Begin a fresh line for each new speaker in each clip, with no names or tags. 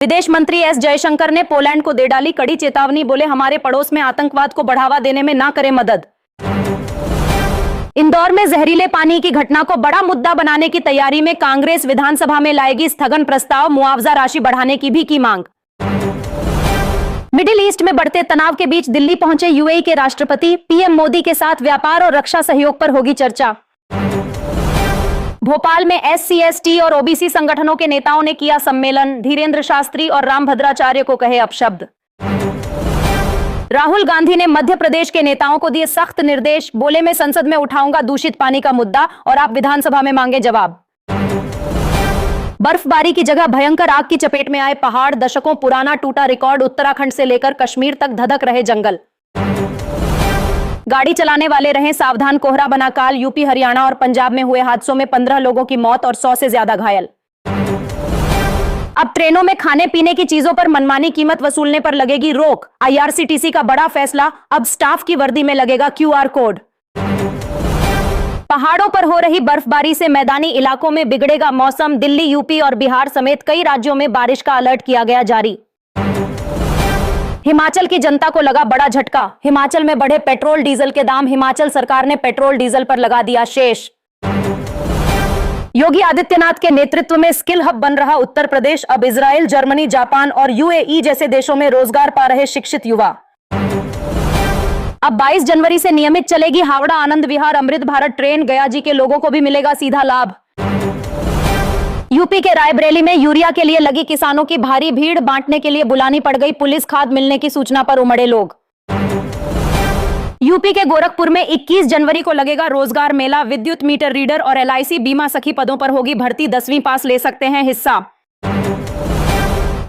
विदेश मंत्री एस जयशंकर ने पोलैंड को दे डाली कड़ी चेतावनी, बोले हमारे पड़ोस में आतंकवाद को बढ़ावा देने में ना करें मदद। इंदौर में जहरीले पानी की घटना को बड़ा मुद्दा बनाने की तैयारी में कांग्रेस विधानसभा में लाएगी स्थगन प्रस्ताव, मुआवजा राशि बढ़ाने की भी की मांग। मिडिल ईस्ट में बढ़ते तनाव के बीच दिल्ली पहुंचे यूएई के राष्ट्रपति, पीएम मोदी के साथ व्यापार और रक्षा सहयोग पर होगी चर्चा। भोपाल में एससी, एसटी और ओबीसी संगठनों के नेताओं ने किया सम्मेलन, धीरेन्द्र शास्त्री और रामभद्राचार्य को कहे अपशब्द। राहुल गांधी ने मध्य प्रदेश के नेताओं को दिए सख्त निर्देश, बोले मैं संसद में उठाऊंगा दूषित पानी का मुद्दा और आप विधानसभा में मांगे जवाब। बर्फबारी की जगह भयंकर आग की चपेट में आए पहाड़, दशकों पुराना टूटा रिकॉर्ड, उत्तराखंड से लेकर कश्मीर तक धधक रहे जंगल। गाड़ी चलाने वाले रहें सावधान, कोहरा बना काल, यूपी, हरियाणा और पंजाब में हुए हादसों में 15 लोगों की मौत और 100 से ज्यादा घायल। अब ट्रेनों में खाने पीने की चीजों पर मनमानी कीमत वसूलने पर लगेगी रोक, आईआरसीटीसी का बड़ा फैसला, अब स्टाफ की वर्दी में लगेगा क्यूआर कोड। पहाड़ों पर हो रही बर्फबारी से मैदानी इलाकों में बिगड़ेगा मौसम, दिल्ली, यूपी और बिहार समेत कई राज्यों में बारिश का अलर्ट किया गया जारी। हिमाचल की जनता को लगा बड़ा झटका, हिमाचल में बढ़े पेट्रोल डीजल के दाम, हिमाचल सरकार ने पेट्रोल डीजल पर लगा दिया शेष। योगी आदित्यनाथ के नेतृत्व में स्किल हब बन रहा उत्तर प्रदेश, अब इजराइल, जर्मनी, जापान और यूएई जैसे देशों में रोजगार पा रहे शिक्षित युवा। अब 22 जनवरी से नियमित चलेगी हावड़ा आनंद विहार अमृत भारत ट्रेन, गया जी के लोगों को भी मिलेगा सीधा लाभ। यूपी के रायबरेली में यूरिया के लिए लगी किसानों की भारी भीड़, बांटने के लिए बुलानी पड़ गई पुलिस, खाद मिलने की सूचना पर उमड़े लोग। यूपी के गोरखपुर में 21 जनवरी को लगेगा रोजगार मेला, विद्युत मीटर रीडर और एलआईसी बीमा सखी पदों पर होगी भर्ती, 10वीं पास ले सकते हैं हिस्सा।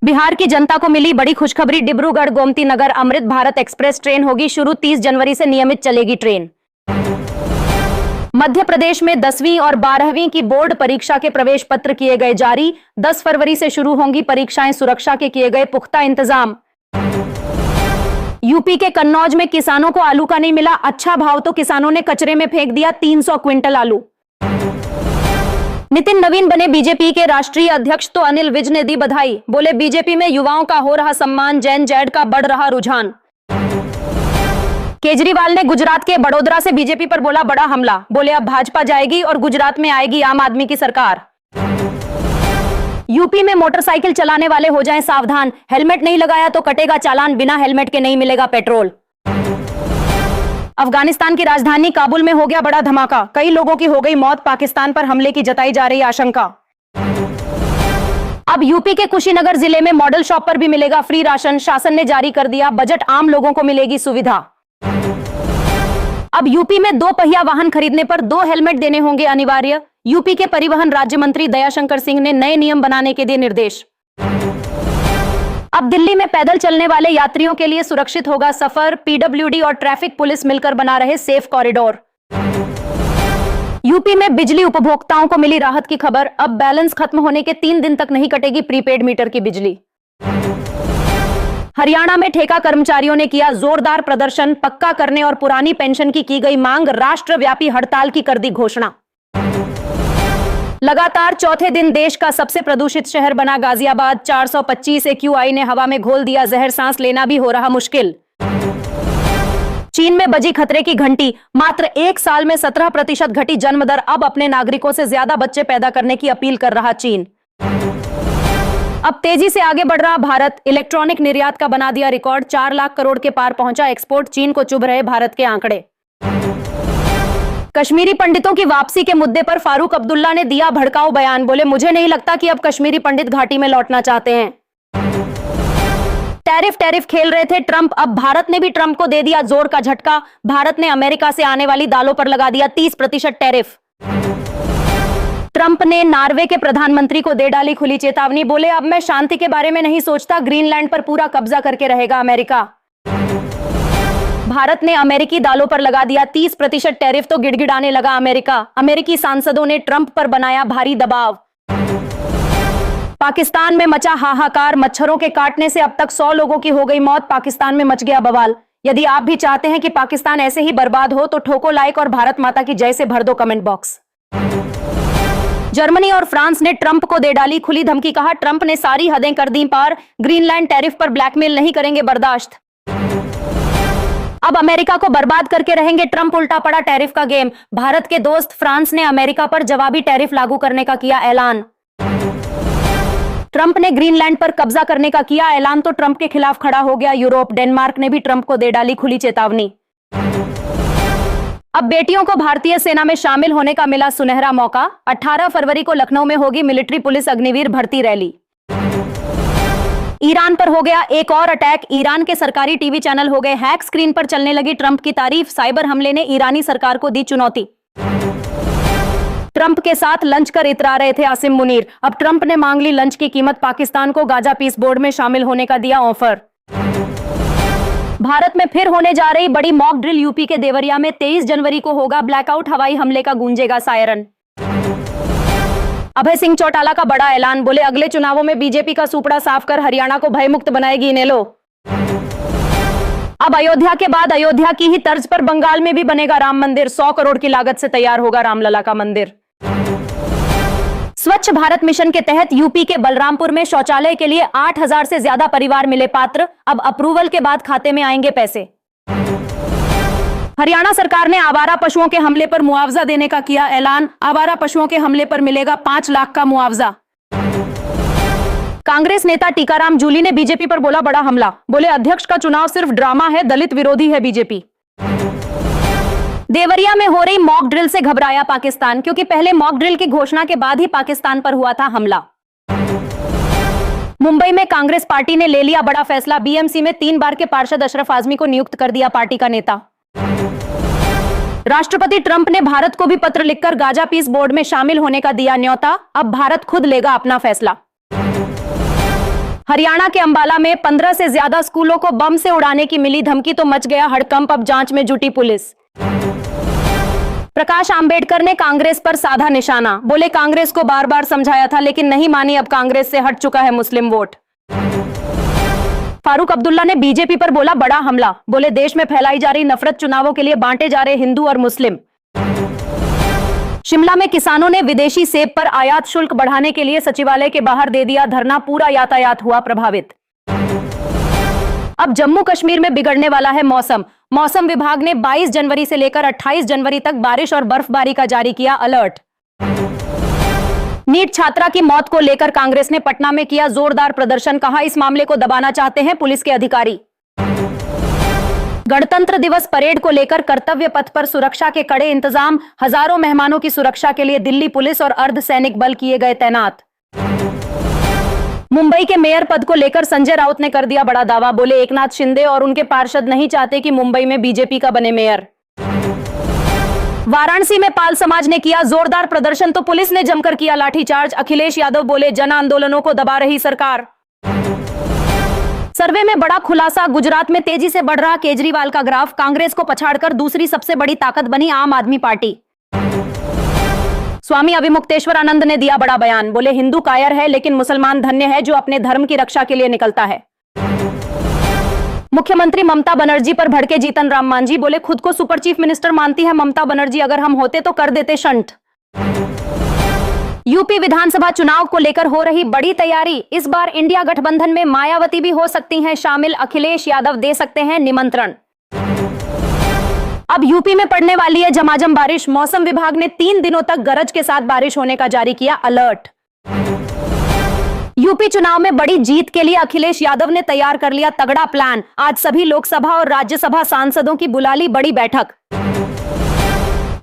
बिहार की जनता को मिली बड़ी खुशखबरी, डिब्रूगढ़ गोमती नगर अमृत भारत एक्सप्रेस ट्रेन होगी शुरू, 30 जनवरी से नियमित चलेगी ट्रेन। मध्य प्रदेश में 10वीं और 12वीं की बोर्ड परीक्षा के प्रवेश पत्र किए गए जारी, 10 फरवरी से शुरू होंगी परीक्षाएं, सुरक्षा के किए गए पुख्ता इंतजाम। यूपी के कन्नौज में किसानों को आलू का नहीं मिला अच्छा भाव, तो किसानों ने कचरे में फेंक दिया 300 क्विंटल आलू। नितिन नवीन बने बीजेपी के राष्ट्रीय अध्यक्ष, तो अनिल विज ने दी बधाई, बोले बीजेपी में युवाओं का हो रहा सम्मान, जैन जैड का बढ़ रहा रुझान। केजरीवाल ने गुजरात के बड़ोदरा से बीजेपी पर बोला बड़ा हमला, बोले अब भाजपा जाएगी और गुजरात में आएगी आम आदमी की सरकार। यूपी में मोटरसाइकिल चलाने वाले हो जाएं सावधान, हेलमेट नहीं लगाया तो कटेगा चालान, बिना हेलमेट के नहीं मिलेगा पेट्रोल। अफगानिस्तान की राजधानी काबुल में हो गया बड़ा धमाका, कई लोगों की हो गई मौत, पाकिस्तान पर हमले की जताई जा रही आशंका। अब यूपी के कुशीनगर जिले में मॉडल शॉप पर भी मिलेगा फ्री राशन, शासन ने जारी कर दिया बजट, आम लोगों को मिलेगी सुविधा। अब यूपी में 2 पहिया वाहन खरीदने पर 2 हेलमेट देने होंगे अनिवार्य, यूपी के परिवहन राज्य मंत्री दयाशंकर सिंह ने नए नियम बनाने के दिए निर्देश। अब दिल्ली में पैदल चलने वाले यात्रियों के लिए सुरक्षित होगा सफर, पीडब्ल्यूडी और ट्रैफिक पुलिस मिलकर बना रहे सेफ कॉरिडोर। यूपी में बिजली उपभोक्ताओं को मिली राहत की खबर, अब बैलेंस खत्म होने के 3 दिन तक नहीं कटेगी प्रीपेड मीटर की बिजली। हरियाणा में ठेका कर्मचारियों ने किया जोरदार प्रदर्शन, पक्का करने और पुरानी पेंशन की गई मांग, राष्ट्रव्यापी हड़ताल की कर दी घोषणा। लगातार चौथे दिन देश का सबसे प्रदूषित शहर बना गाजियाबाद, 425 एक्यूआई ने हवा में घोल दिया जहर, सांस लेना भी हो रहा मुश्किल। चीन में बजी खतरे की घंटी, मात्र 1 साल में 17% घटी जन्म दर, अब अपने नागरिकों से ज्यादा बच्चे पैदा करने की अपील कर रहा चीन। अब तेजी से आगे बढ़ रहा भारत, इलेक्ट्रॉनिक निर्यात का बना दिया रिकॉर्ड, 4 लाख करोड़ के पार पहुंचा एक्सपोर्ट, चीन को चुभ रहे भारत के आंकड़े। कश्मीरी पंडितों की वापसी के मुद्दे पर फारूक अब्दुल्ला ने दिया भड़काऊ बयान, बोले मुझे नहीं लगता कि अब कश्मीरी पंडित घाटी में लौटना चाहते हैं। टैरिफ खेल रहे थे ट्रंप, अब भारत ने भी ट्रंप को दे दिया जोर का झटका, भारत ने अमेरिका से आने वाली दालों पर लगा दिया 30% टैरिफ। ट्रंप ने नॉर्वे के प्रधानमंत्री को दे डाली खुली चेतावनी, बोले अब मैं शांति के बारे में नहीं सोचता, ग्रीनलैंड पर पूरा कब्जा करके रहेगा अमेरिका। भारत ने अमेरिकी दालों पर लगा दिया 30% टैरिफ, तो गिड़गिड़ाने लगा अमेरिका, अमेरिकी सांसदों ने ट्रंप पर बनाया भारी दबाव। पाकिस्तान में मचा हाहाकार, मच्छरों के काटने से अब तक 100 लोगों की हो गई मौत, पाकिस्तान में मच गया बवाल। यदि आप भी चाहते हैं कि पाकिस्तान ऐसे ही बर्बाद हो तो ठोको लाइक और भारत माता की जय से भर दो कमेंट बॉक्स। जर्मनी और फ्रांस ने ट्रंप को दे डाली खुली धमकी, कहा ट्रंप ने सारी हदें कर दी पार, ग्रीनलैंड टैरिफ पर ब्लैकमेल नहीं करेंगे बर्दाश्त। अब अमेरिका को बर्बाद करके रहेंगे ट्रंप, उल्टा पड़ा टैरिफ का गेम। भारत के दोस्त फ्रांस ने अमेरिका पर जवाबी टैरिफ लागू करने का किया ऐलान। ट्रंप ने ग्रीनलैंड पर कब्जा करने का किया ऐलान तो ट्रंप के खिलाफ खड़ा हो गया यूरोप। डेनमार्क ने भी ट्रंप को दे डाली खुली चेतावनी। अब बेटियों को भारतीय सेना में शामिल होने का मिला सुनहरा मौका। 18 फरवरी को लखनऊ में होगी मिलिट्री पुलिस अग्निवीर भर्ती रैली। ईरान पर हो गया एक और अटैक, ईरान के सरकारी टीवी चैनल हो गए हैक, स्क्रीन पर चलने लगी ट्रंप की तारीफ। साइबर हमले ने ईरानी सरकार को दी चुनौती। ट्रंप के साथ लंच कर इतरा रहे थे आसिम मुनीर, अब ट्रंप ने मांग ली लंच की कीमत, पाकिस्तान को गाजा पीस बोर्ड में शामिल होने का दिया ऑफर। भारत में फिर होने जा रही बड़ी मॉक ड्रिल, यूपी के देवरिया में 23 जनवरी को होगा ब्लैकआउट, हवाई हमले का गूंजेगा सायरन। अभय सिंह चौटाला का बड़ा ऐलान, बोले अगले चुनावों में बीजेपी का सुपड़ा साफ कर हरियाणा को भयमुक्त बनाएगी इनेलो। अब अयोध्या के बाद अयोध्या की ही तर्ज पर बंगाल में भी बनेगा राम मंदिर, 100 करोड़ की लागत से तैयार होगा रामलला का मंदिर। स्वच्छ भारत मिशन के तहत यूपी के बलरामपुर में शौचालय के लिए 8000 से ज्यादा परिवार मिले पात्र, अब अप्रूवल के बाद खाते में आएंगे पैसे। हरियाणा सरकार ने आवारा पशुओं के हमले पर मुआवजा देने का किया ऐलान, आवारा पशुओं के हमले पर मिलेगा 5 लाख का मुआवजा। कांग्रेस नेता टीकाराम जूली ने बीजेपी पर बोला बड़ा हमला, बोले अध्यक्ष का चुनाव सिर्फ ड्रामा है, दलित विरोधी है बीजेपी। देवरिया में हो रही मॉक ड्रिल से घबराया पाकिस्तान, क्योंकि पहले मॉक ड्रिल की घोषणा के बाद ही पाकिस्तान पर हुआ था हमला। मुंबई में कांग्रेस पार्टी ने ले लिया बड़ा फैसला, बीएमसी में 3 बार के पार्षद अशरफ आजमी को नियुक्त कर दिया पार्टी का नेता। राष्ट्रपति ट्रंप ने भारत को भी पत्र लिखकर गाजा पीस बोर्ड में शामिल होने का दिया न्योता, अब भारत खुद लेगा अपना फैसला। हरियाणा के अंबाला में 15 से ज्यादा स्कूलों को बम से उड़ाने की मिली धमकी तो मच गया हड़कंप, अब जांच में जुटी पुलिस। प्रकाश आंबेडकर ने कांग्रेस पर साधा निशाना, बोले कांग्रेस को बार बार समझाया था लेकिन नहीं मानी, अब कांग्रेस से हट चुका है मुस्लिम वोट। फारूक अब्दुल्ला ने बीजेपी पर बोला बड़ा हमला, बोले देश में फैलाई जा रही नफरत, चुनावों के लिए बांटे जा रहे हिंदू और मुस्लिम। शिमला में किसानों ने विदेशी सेब पर आयात शुल्क बढ़ाने के लिए सचिवालय के बाहर दे दिया धरना, पूरा यातायात हुआ प्रभावित। अब जम्मू कश्मीर में बिगड़ने वाला है मौसम, मौसम विभाग ने 22 जनवरी से लेकर 28 जनवरी तक बारिश और बर्फबारी का जारी किया अलर्ट। नीट छात्रा की मौत को लेकर कांग्रेस ने पटना में किया जोरदार प्रदर्शन, कहा इस मामले को दबाना चाहते हैं पुलिस के अधिकारी। गणतंत्र दिवस परेड को लेकर कर्तव्य पथ पर सुरक्षा के कड़े इंतजाम, हजारों मेहमानों की सुरक्षा के लिए दिल्ली पुलिस और अर्धसैनिक बल किए गए तैनात। मुंबई के मेयर पद को लेकर संजय राउत ने कर दिया बड़ा दावा, बोले एकनाथ शिंदे और उनके पार्षद नहीं चाहते कि मुंबई में बीजेपी का बने मेयर। वाराणसी में पाल समाज ने किया जोरदार प्रदर्शन तो पुलिस ने जमकर किया लाठीचार्ज, अखिलेश यादव बोले जन आंदोलनों को दबा रही सरकार। सर्वे में बड़ा खुलासा, गुजरात में तेजी से बढ़ रहा केजरीवाल का ग्राफ, कांग्रेस को पछाड़कर दूसरी सबसे बड़ी ताकत बनी आम आदमी पार्टी। स्वामी अविमुक्तेश्वर आनंद ने दिया बड़ा बयान, बोले हिंदू कायर है लेकिन मुसलमान धन्य है जो अपने धर्म की रक्षा के लिए निकलता है। मुख्यमंत्री ममता बनर्जी पर भड़के जीतन राम मांझी, बोले खुद को सुपर चीफ मिनिस्टर मानती है ममता बनर्जी, अगर हम होते तो कर देते शंठ। यूपी विधानसभा चुनाव को लेकर हो रही बड़ी तैयारी, इस बार इंडिया गठबंधन में मायावती भी हो सकती हैं शामिल, अखिलेश यादव दे सकते हैं निमंत्रण। अब यूपी में पड़ने वाली है झमाझम बारिश, मौसम विभाग ने 3 दिनों तक गरज के साथ बारिश होने का जारी किया अलर्ट। यूपी चुनाव में बड़ी जीत के लिए अखिलेश यादव ने तैयार कर लिया तगड़ा प्लान, आज सभी लोकसभा और राज्यसभा सांसदों की बुला ली बड़ी बैठक।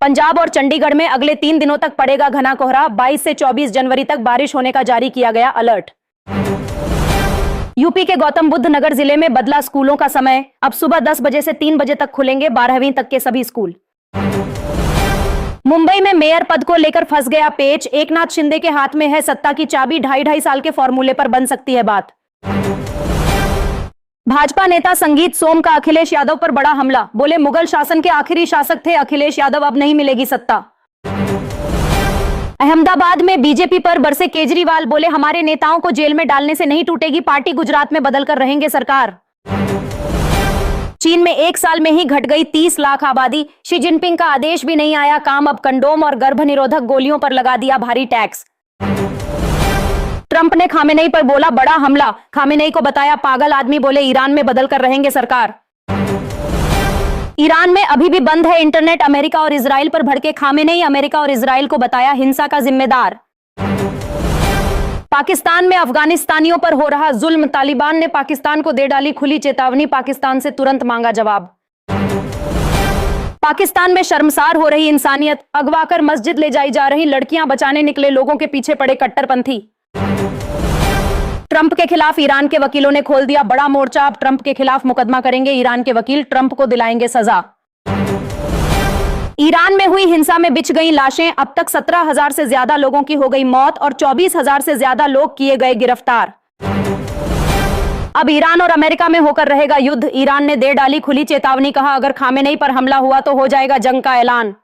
पंजाब और चंडीगढ़ में अगले 3 दिनों तक पड़ेगा घना कोहरा, 22 से 24 जनवरी तक बारिश होने का जारी किया गया अलर्ट। यूपी के गौतम बुद्ध नगर जिले में बदला स्कूलों का समय, अब सुबह 10 बजे से 3 बजे तक खुलेंगे 12वीं तक के सभी स्कूल। मुंबई में मेयर पद को लेकर फंस गया पेच, एकनाथ शिंदे के हाथ में है सत्ता की चाबी, 2.5 साल के फॉर्मूले पर बन सकती है बात। भाजपा नेता संगीत सोम का अखिलेश यादव पर बड़ा हमला, बोले मुगल शासन के आखिरी शासक थे अखिलेश यादव, अब नहीं मिलेगी सत्ता। अहमदाबाद में बीजेपी पर बरसे केजरीवाल, बोले हमारे नेताओं को जेल में डालने से नहीं टूटेगी पार्टी, गुजरात में बदलकर रहेंगे सरकार। चीन में 1 साल में ही घट गई 30 लाख आबादी। शी जिनपिंग का आदेश भी नहीं आया काम, अब कंडोम और गर्भनिरोधक गोलियों पर लगा दिया भारी टैक्स। ट्रंप ने खामेनेई पर बोला बड़ा हमला, खामेनेई को बताया पागल आदमी, बोले ईरान में बदल कर रहेंगे सरकार। ईरान में अभी भी बंद है इंटरनेट, अमेरिका और इजराइल पर भड़के खामेनेई, अमेरिका और इजराइल को बताया हिंसा का जिम्मेदार। पाकिस्तान में अफगानिस्तानियों पर हो रहा जुल्म, तालिबान ने पाकिस्तान को दे डाली खुली चेतावनी, पाकिस्तान से तुरंत मांगा जवाब। पाकिस्तान में शर्मसार हो रही इंसानियत, अगवा कर मस्जिद ले जाई जा रही लड़कियां बचाने निकले लोगों के पीछे पड़े कट्टरपंथी। ट्रंप के खिलाफ ईरान के वकीलों ने खोल दिया बड़ा मोर्चा, अब ट्रंप के खिलाफ मुकदमा करेंगे ईरान के वकील, ट्रंप को दिलाएंगे सजा। ईरान में हुई हिंसा में बिछ गई लाशें, अब तक 17,000 से ज्यादा लोगों की हो गई मौत और 24,000 से ज्यादा लोग किए गए गिरफ्तार। अब ईरान और अमेरिका में होकर रहेगा युद्ध, ईरान ने दे डाली खुली चेतावनी, कहा अगर खामेनेई पर हमला हुआ तो हो जाएगा जंग का ऐलान।